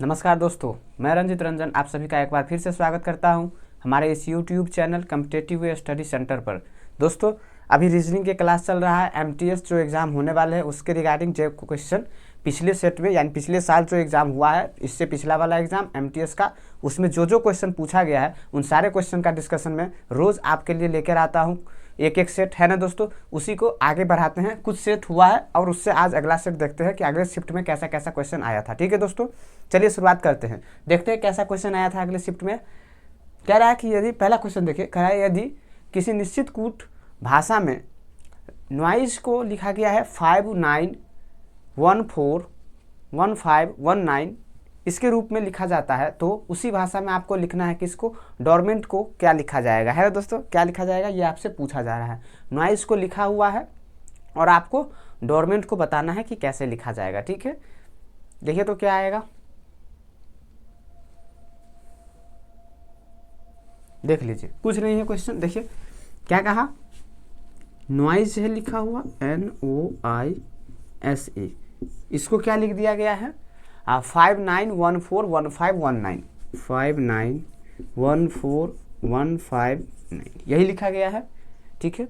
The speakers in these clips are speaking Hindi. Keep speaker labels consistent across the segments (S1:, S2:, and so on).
S1: नमस्कार दोस्तों, मैं रंजित रंजन आप सभी का एक बार फिर से स्वागत करता हूं हमारे इस YouTube channel competitive study centre पर। दोस्तों, अभी रीजनिंग के क्लास चल रहा है। MTS जो एग्ज़ाम होने वाले हैं उसके रिगार्डिंग जो क्वेश्चन पिछले सेट में यानी पिछले साल जो एग्ज़ाम हुआ है, इससे पिछला वाला एग्ज़ाम MTS का, उसमें जो क्वेश्चन पूछा गया है उन सारे क्वेश्चन का डिस्कशन मैं रोज़ आपके लिए लेकर आता हूँ। एक एक सेट है ना दोस्तों, उसी को आगे बढ़ाते हैं। कुछ सेट हुआ है और उससे आज अगला सेट देखते हैं कि अगले शिफ्ट में कैसा कैसा क्वेश्चन आया था। ठीक है दोस्तों, चलिए शुरुआत करते हैं। देखते हैं कैसा क्वेश्चन आया था अगले शिफ्ट में। कह रहा है कि यदि पहला क्वेश्चन देखिए, कह रहा है यदि किसी निश्चित कूट भाषा में नॉइज को लिखा गया है 59141519 इसके रूप में लिखा जाता है, तो उसी भाषा में आपको लिखना है कि इसको डोरमेंट को क्या लिखा जाएगा। है दोस्तों, क्या लिखा जाएगा ये आपसे पूछा जा रहा है। नॉइज को लिखा हुआ है और आपको डोरमेंट को बताना है कि कैसे लिखा जाएगा। ठीक है, देखिए तो क्या आएगा, देख लीजिए। कुछ नहीं है क्वेश्चन, देखिए क्या कहा, नॉइज है लिखा हुआ NOISE, इसको क्या लिख दिया गया है 59141519 59141519 यही लिखा गया है। ठीक है,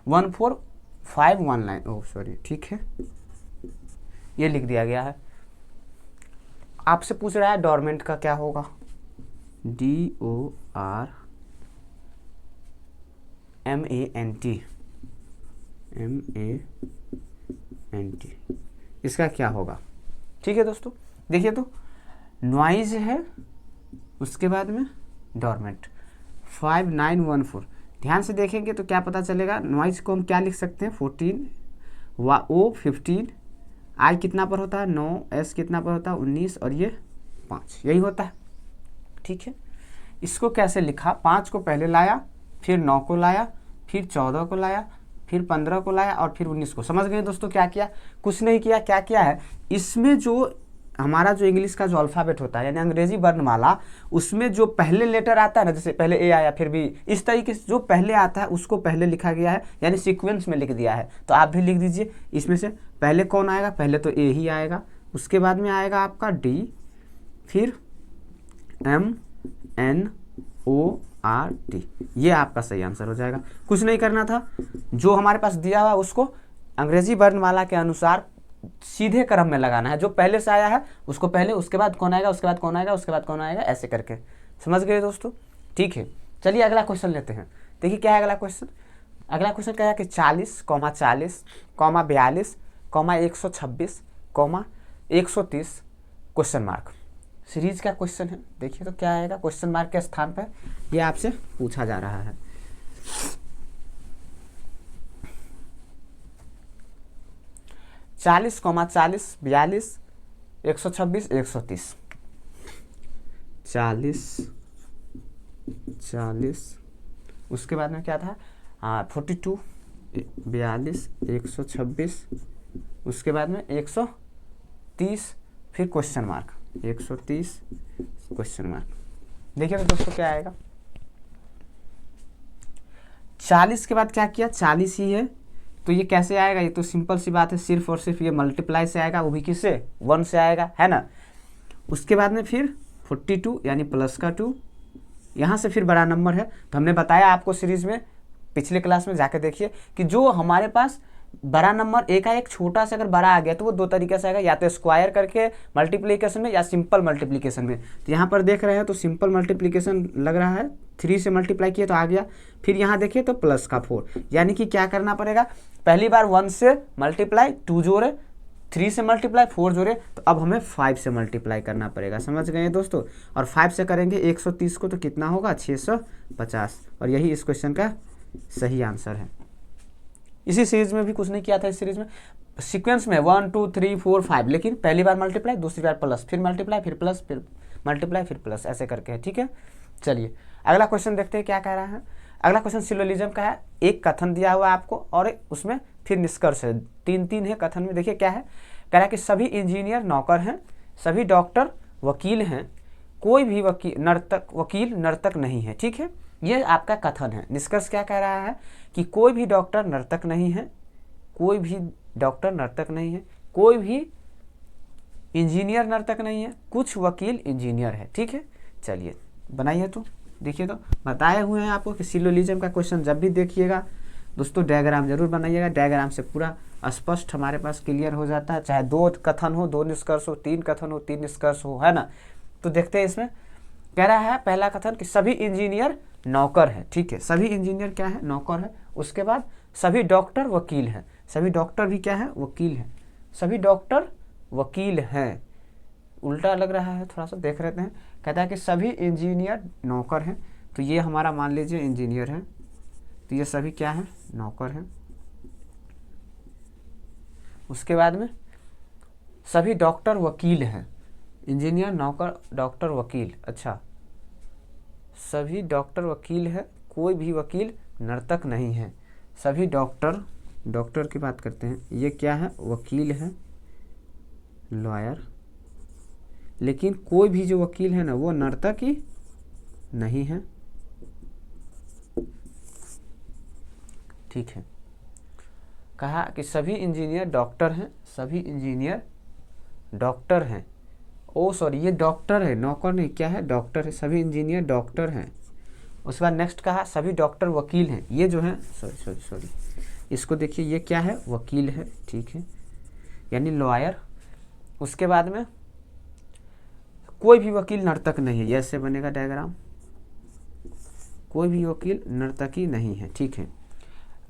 S1: 14519 ओह सॉरी, ठीक है ये लिख दिया गया है। आपसे पूछ रहा है डोरमेंट का क्या होगा, DORMANT इसका क्या होगा। ठीक है दोस्तों, देखिए तो नॉइज है, उसके बाद में डोरमेंट 5914। ध्यान से देखेंगे तो क्या पता चलेगा, नॉइज को हम क्या लिख सकते हैं 14 O 15, I कितना पर होता है 9, S कितना पर होता है 19 और ये 5, यही होता है। ठीक है, इसको कैसे लिखा, 5 को पहले लाया, फिर 9 को लाया, फिर 14 को लाया, फिर 15 को लाया और फिर 19 को। समझ गए दोस्तों क्या किया, कुछ नहीं किया। क्या किया है, इसमें जो हमारा जो इंग्लिश का जो अल्फ़ाबेट होता है यानी अंग्रेजी वर्णमाला, उसमें जो पहले लेटर आता है ना, जैसे पहले A आया फिर B, इस तरीके से जो पहले आता है उसको पहले लिखा गया है, यानी सीक्वेंस में लिख दिया है। तो आप भी लिख दीजिए, इसमें से पहले कौन आएगा, पहले तो A ही आएगा, उसके बाद में आएगा आपका D, फिर MNORT, ये आपका सही आंसर हो जाएगा। कुछ नहीं करना था, जो हमारे पास दिया हुआ उसको अंग्रेजी वर्णमाला के अनुसार सीधे क्रम में लगाना है। जो पहले से आया है उसको पहले, उसके बाद कौन आएगा, उसके बाद कौन आएगा, उसके बाद कौन आएगा, ऐसे करके। समझ गए दोस्तों, ठीक है। चलिए अगला क्वेश्चन लेते हैं। देखिए क्या है अगला क्वेश्चन। अगला क्वेश्चन क्या है कि 40, 42, 126, 130 क्वेश्चन मार्क सीरीज का क्वेश्चन है। देखिए तो क्या आएगा, क्वेश्चन मार्क के स्थान पर ये आपसे पूछा जा रहा है। 40, 42, 126, 130, 40, उसके बाद में क्या था 42, 42, 126, उसके बाद में 130, फिर क्वेश्चन मार्क 130 क्वेश्चन मार्क। देखिए तो दोस्तों क्या आएगा, 40 के बाद क्या किया, 40 ही है तो ये कैसे आएगा, ये तो सिंपल सी बात है, सिर्फ और सिर्फ ये मल्टीप्लाई से आएगा, वो भी किससे 1 से आएगा, है ना। उसके बाद में फिर 42 यानी प्लस का 2, यहाँ से फिर बड़ा नंबर है। तो हमने बताया आपको सीरीज में, पिछले क्लास में जाके देखिए कि जो हमारे पास बड़ा नंबर एक है, एक छोटा से अगर बड़ा आ गया तो वो दो तरीके से आएगा, या तो स्क्वायर करके मल्टीप्लिकेशन में या सिंपल मल्टीप्लिकेशन में। तो यहाँ पर देख रहे हैं तो सिंपल मल्टीप्लिकेशन लग रहा है, 3 से मल्टीप्लाई किया तो आ गया। फिर यहाँ देखिए तो प्लस का 4, यानी कि क्या करना पड़ेगा, पहली बार 1 से मल्टीप्लाई 2 जोड़े, 3 से मल्टीप्लाई 4 जोड़े, तो अब हमें 5 से मल्टीप्लाई करना पड़ेगा। समझ गए दोस्तों, और 5 से करेंगे 130 को तो कितना होगा 650, और यही इस क्वेश्चन का सही आंसर है। इसी सीरीज में भी कुछ नहीं किया था, इस सीरीज में सीक्वेंस में 1 2 3 4 5, लेकिन पहली बार मल्टीप्लाई, दूसरी बार प्लस, फिर मल्टीप्लाई, फिर प्लस, फिर मल्टीप्लाई, फिर प्लस, ऐसे करके है। ठीक है, चलिए अगला क्वेश्चन देखते हैं क्या कह रहा है। अगला क्वेश्चन सिलोजिज्म का है। एक कथन दिया हुआ है आपको और उसमें फिर निष्कर्ष है, 3 है कथन में। देखिए क्या है, कह रहा है कि सभी इंजीनियर नौकर हैं, सभी डॉक्टर वकील हैं, कोई भी वकील नर्तक नहीं है। ठीक है, ये आपका कथन है। निष्कर्ष क्या कह रहा है कि कोई भी डॉक्टर नर्तक नहीं है, कोई भी डॉक्टर नर्तक नहीं है, कोई भी इंजीनियर नर्तक नहीं है, कुछ वकील इंजीनियर है। ठीक है, चलिए बनाइए। तो देखिए, तो बताए हुए हैं आपको कि सिलोजिज्म का क्वेश्चन जब भी देखिएगा दोस्तों डायग्राम जरूर बनाइएगा। डायग्राम से पूरा स्पष्ट हमारे पास क्लियर हो जाता है, चाहे 2 कथन हो 2 निष्कर्ष हो, 3 कथन हो 3 निष्कर्ष हो, है ना। तो देखते हैं इसमें कह रहा है पहला कथन कि सभी इंजीनियर नौकर है। ठीक है, सभी इंजीनियर क्या है, नौकर है। उसके बाद सभी डॉक्टर वकील हैं। सभी डॉक्टर भी क्या है, वकील हैं। सभी डॉक्टर वकील हैं, उल्टा लग रहा है, थोड़ा सा देख लेते हैं। कहता है कि सभी इंजीनियर नौकर हैं, तो ये हमारा मान लीजिए इंजीनियर है, तो ये सभी क्या है, नौकर हैं। उसके बाद में सभी डॉक्टर वकील हैं, इंजीनियर नौकर डॉक्टर वकील। अच्छा, सभी डॉक्टर वकील है, कोई भी वकील नर्तक नहीं है। सभी डॉक्टर की बात करते हैं, ये क्या है, वकील है, लॉयर। लेकिन कोई भी जो वकील है ना वो नर्तक ही नहीं है। ठीक है, कहा कि सभी इंजीनियर डॉक्टर हैं, सभी इंजीनियर डॉक्टर हैं। ओ सॉरी, ये डॉक्टर है, नौकर नहीं, क्या है, डॉक्टर है। सभी इंजीनियर डॉक्टर हैं। उसके बाद नेक्स्ट कहा सभी डॉक्टर वकील हैं। ये जो है सॉरी इसको देखिए, ये क्या है, वकील है। ठीक है, यानी लॉयर। उसके बाद में कोई भी वकील नर्तक नहीं है, ऐसे बनेगा डायग्राम, कोई भी वकील नर्तकी नहीं है। ठीक है,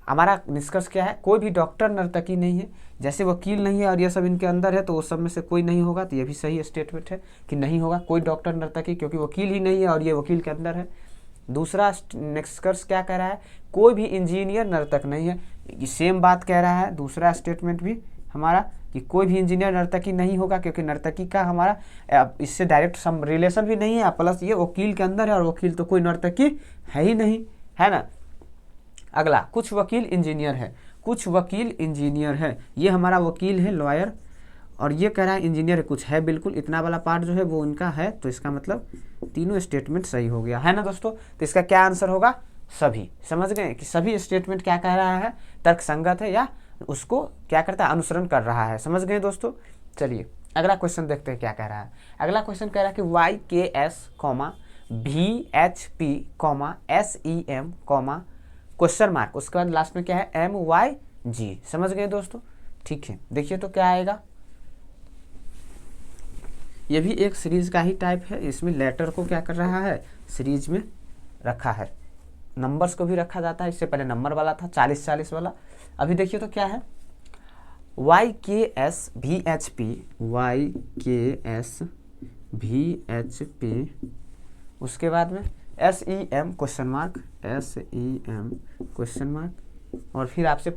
S1: हमारा निष्कर्ष क्या है, कोई भी डॉक्टर नर्तकी नहीं है। जैसे वकील नहीं है और ये सब इनके अंदर है, तो उस सब में से कोई नहीं होगा, तो ये भी सही स्टेटमेंट है कि नहीं होगा कोई डॉक्टर नर्तकी, क्योंकि वकील ही नहीं है और ये वकील के अंदर है। दूसरा निष्कर्ष क्या कह रहा है, कोई भी इंजीनियर नर्तक नहीं है, सेम बात कह रहा है। दूसरा स्टेटमेंट भी हमारा कि कोई भी इंजीनियर नर्तकी नहीं होगा, क्योंकि नर्तकी का हमारा इससे डायरेक्ट सम रिलेशन भी नहीं है, प्लस ये वकील के अंदर है और वकील तो कोई नर्तकी है ही नहीं, है ना। अगला, कुछ वकील इंजीनियर है, कुछ वकील इंजीनियर है, ये हमारा वकील है, लॉयर, और ये कह रहा है इंजीनियर कुछ है, बिल्कुल इतना वाला पार्ट जो है वो उनका है। तो इसका मतलब तीनों स्टेटमेंट सही हो गया, है ना दोस्तों। तो इसका क्या आंसर होगा, सभी। समझ गए कि सभी स्टेटमेंट क्या कह रहा है, तर्कसंगत है या उसको क्या करता है, अनुसरण कर रहा है। समझ गए दोस्तों। चलिए अगला क्वेश्चन देखते हैं क्या कह रहा है। अगला क्वेश्चन कह रहा है कि YKS, VHP, SEM, question mark, उसके बाद लास्ट में क्या है, MYG। समझ गए दोस्तों। ठीक है, देखिए तो क्या आएगा। ये भी एक सीरीज का ही टाइप है, इसमें लेटर को क्या कर रहा है, सीरीज में रखा है। नंबर्स को भी रखा जाता है, इससे पहले नंबर वाला था 40-40 वाला। अभी देखिए तो क्या है, YKS VHP, YKS VHP, उसके बाद में SEM question mark, SEM question mark, और फिर आपसे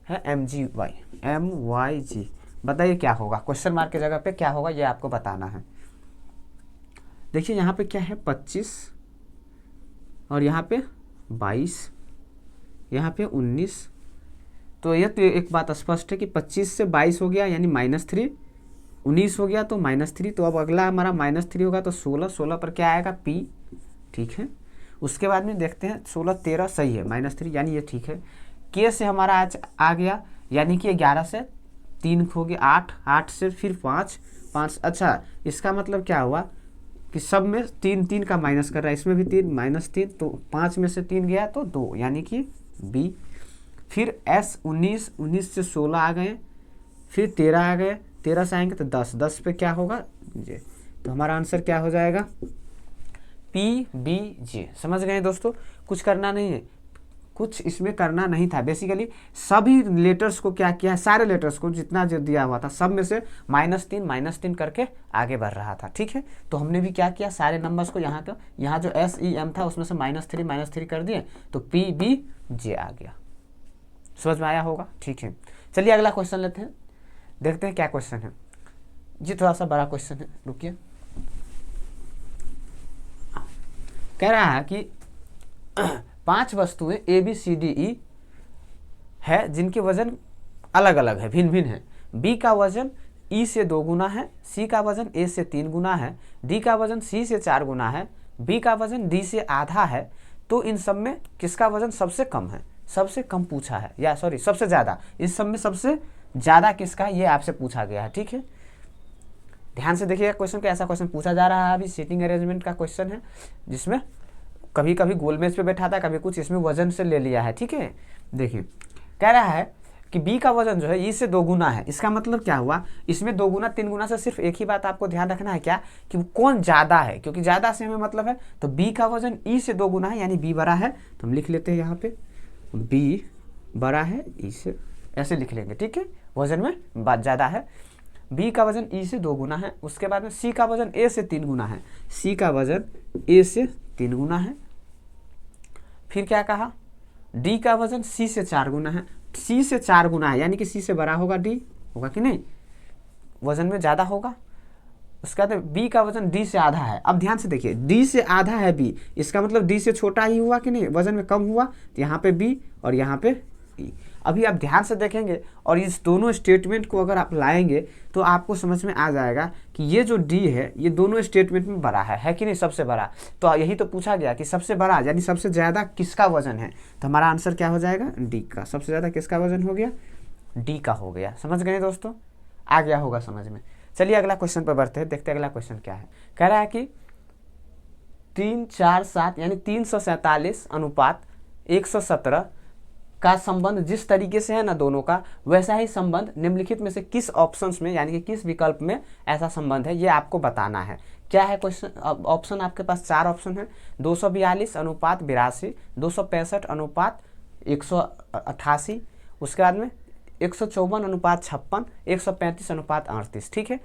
S1: है MYG। बताइए क्या होगा, क्वेश्चन मार्क की जगह पे क्या होगा, ये आपको बताना है। देखिए यहाँ पे क्या है, 25, और यहाँ पे 22, यहाँ पे 19। तो ये तो एक बात स्पष्ट है कि 25 से 22 हो गया यानी -3, 19 हो गया तो -3। तो अब अगला हमारा -3 होगा तो 16 पर क्या आएगा, P। ठीक है, उसके बाद में देखते हैं 16, 13 सही है, -3 यानी ये ठीक है। K से हमारा आज आ गया, यानी कि 11 से 3 हो गया 8, 8 से फिर 5। अच्छा, इसका मतलब क्या हुआ कि सब में 3 का माइनस कर रहा है, इसमें भी 3, -3, तो 5 में से 3 गया तो 2, यानी कि B। फिर S 19 से 16 आ गए, फिर 13 आ गए, 13 से आएंगे तो 10 पे क्या होगा, J। तो हमारा आंसर क्या हो जाएगा, PBJ। समझ गए दोस्तों। कुछ करना नहीं है, कुछ इसमें करना नहीं था। बेसिकली सभी लेटर्स को क्या किया है, सारे लेटर्स को जितना जो दिया हुआ था सब में से -3 करके आगे बढ़ रहा था। ठीक है, तो हमने भी क्या किया, सारे नंबर्स को यहाँ जो SEM था उसमें से -3 कर दिए, तो PBJ आ गया। समझ में आया होगा। ठीक है, चलिए अगला क्वेश्चन लेते हैं, देखते हैं क्या क्वेश्चन है जी। थोड़ा सा बड़ा क्वेश्चन है, रुकिए। कह रहा है कि 5 वस्तुएं ABCDE है जिनके वजन अलग अलग है, भिन्न भिन्न है। B का वजन E से 2 गुना है, C का वजन A से 3 गुना है, D का वजन C से 4 गुना है, B का वजन D से आधा है। तो इन सब में किसका वजन सबसे कम है, सबसे कम पूछा है, या सॉरी सबसे ज़्यादा, इस सब में सबसे ज़्यादा किसका, ये आपसे पूछा गया है। ठीक है, ध्यान से देखिएगा क्वेश्चन को, ऐसा क्वेश्चन पूछा जा रहा है अभी, सीटिंग अरेंजमेंट का क्वेश्चन है, जिसमें कभी कभी गोल मेज पे बैठाता है, कभी कुछ इसमें वजन से ले लिया है, ठीक है। देखिए कह रहा है कि बी का वजन जो है ई से 2 गुना है। इसका मतलब क्या हुआ, इसमें 2 गुना 3 गुना से सिर्फ एक ही बात आपको ध्यान रखना है, क्या कि वो कौन ज़्यादा है, क्योंकि ज़्यादा से हमें मतलब है। तो बी का वजन ई से 2 गुना है, यानी बी बड़ा है, तो हम लिख लेते हैं यहाँ पे बी बड़ा है ई से, ऐसे लिख लेंगे, ठीक है, वजन में बात ज़्यादा है। बी का वजन ई से 2 गुना है। उसके बाद में सी का वजन ए से 3 गुना है, सी का वजन ए से 3 गुना है। फिर क्या कहा, डी का वजन सी से 4 गुना है, सी से 4 गुना है, यानी कि सी से बड़ा होगा डी, होगा कि नहीं, वजन में ज़्यादा होगा। उसके बाद बी का वजन डी से आधा है। अब ध्यान से देखिए, डी से आधा है बी, इसका मतलब डी से छोटा ही हुआ कि नहीं, वजन में कम हुआ, तो यहाँ पे बी और यहाँ पे ई। अभी आप ध्यान से देखेंगे और इस दोनों स्टेटमेंट को अगर आप लाएंगे तो आपको समझ में आ जाएगा कि ये जो डी है ये दोनों स्टेटमेंट में बड़ा है कि नहीं, सबसे बड़ा। तो यही तो पूछा गया कि सबसे बड़ा यानी सबसे ज़्यादा किसका वजन है, तो हमारा आंसर क्या हो जाएगा, डी का। सबसे ज़्यादा किसका वजन हो गया, डी का हो गया। समझ गए दोस्तों, आ गया होगा समझ में। चलिए अगला क्वेश्चन पर बढ़ते हैं, देखते हैं अगला क्वेश्चन क्या है। कह रहा है कि 3, 4, 7 यानी 347 अनुपात 117 का संबंध जिस तरीके से है ना दोनों का, वैसा ही संबंध निम्नलिखित में से किस ऑप्शंस में यानी कि किस विकल्प में ऐसा संबंध है, ये आपको बताना है। क्या है क्वेश्चन, ऑप्शन आपके पास 4 ऑप्शन है। 242 अनुपात 82, 265 अनुपात 188, उसके बाद में 154 अनुपात 56, 135 अनुपात 38, ठीक है।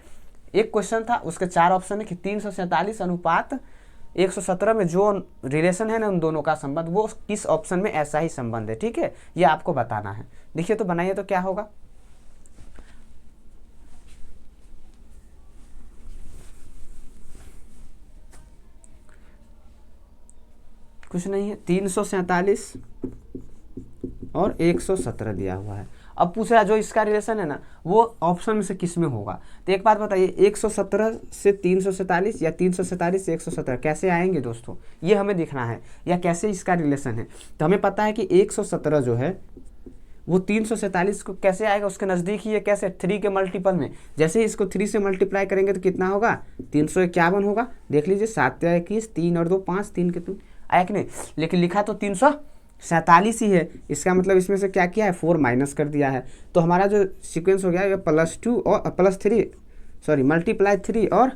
S1: एक क्वेश्चन था, उसके 4 ऑप्शन है कि 347 अनुपात 117 में जो रिलेशन है ना उन दोनों का संबंध, वो किस ऑप्शन में ऐसा ही संबंध है, ठीक है, ये आपको बताना है। देखिए तो बनाइए तो क्या होगा, कुछ नहीं है, 347 और 117 दिया हुआ है। अब पूछ रहा है जो इसका रिलेशन है ना वो ऑप्शन में से किस में होगा। तो एक बात बताइए, 117 से 347 या 347 से 117 कैसे आएंगे दोस्तों, ये हमें देखना है, या कैसे इसका रिलेशन है। तो हमें पता है कि 117 जो है वो 347 को कैसे आएगा, उसके नज़दीक ही है, कैसे 3 के मल्टीपल में। जैसे ही इसको 3 से मल्टीप्लाई करेंगे तो कितना होगा, 351 होगा। देख लीजिए 7 या 21, 3 और 2 5, 3 के 3 आया कि नहीं, लेकिन लिखा तो 347 ही है। इसका मतलब इसमें से क्या किया है, 4 माइनस कर दिया है। तो हमारा जो सीक्वेंस हो गया ये +2 और +3 सॉरी मल्टीप्लाई 3 और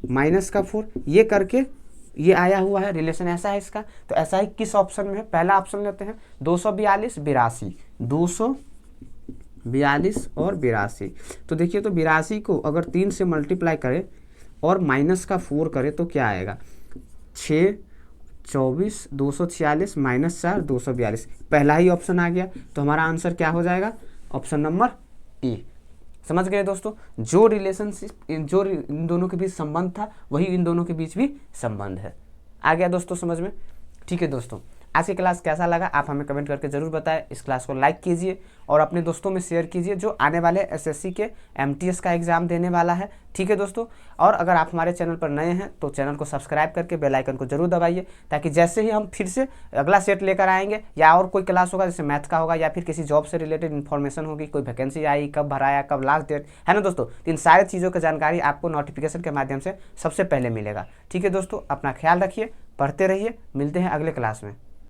S1: -4, ये करके ये आया हुआ है, रिलेशन ऐसा है इसका। तो ऐसा ही किस ऑप्शन में है, पहला ऑप्शन लेते हैं 242 82, 242 और 82। तो देखिए तो 82 को अगर 3 से मल्टीप्लाई करें और -4 करें तो क्या आएगा, 6 24 246 -4 242, पहला ही ऑप्शन आ गया। तो हमारा आंसर क्या हो जाएगा, ऑप्शन नंबर ए। समझ गए दोस्तों, जो रिलेशनशिप जो इन दोनों के बीच संबंध था वही इन दोनों के बीच भी संबंध है। आ गया दोस्तों समझ में, ठीक है दोस्तों। आज की क्लास कैसा लगा आप हमें कमेंट करके ज़रूर बताएं। इस क्लास को लाइक कीजिए और अपने दोस्तों में शेयर कीजिए जो आने वाले एसएससी के एमटीएस का एग्ज़ाम देने वाला है, ठीक है दोस्तों। और अगर आप हमारे चैनल पर नए हैं तो चैनल को सब्सक्राइब करके बेल आइकन को जरूर दबाइए, ताकि जैसे ही हम फिर से अगला सेट लेकर आएंगे या और कोई क्लास होगा जैसे मैथ का होगा या फिर किसी जॉब से रिलेटेड इन्फॉर्मेशन होगी, कोई वैकेंसी आई, कब भराया, कब लास्ट डेट है ना दोस्तों, तो इन सारी चीज़ों की जानकारी आपको नोटिफिकेशन के माध्यम से सबसे पहले मिलेगा, ठीक है दोस्तों। अपना ख्याल रखिए, पढ़ते रहिए, मिलते हैं अगले क्लास में।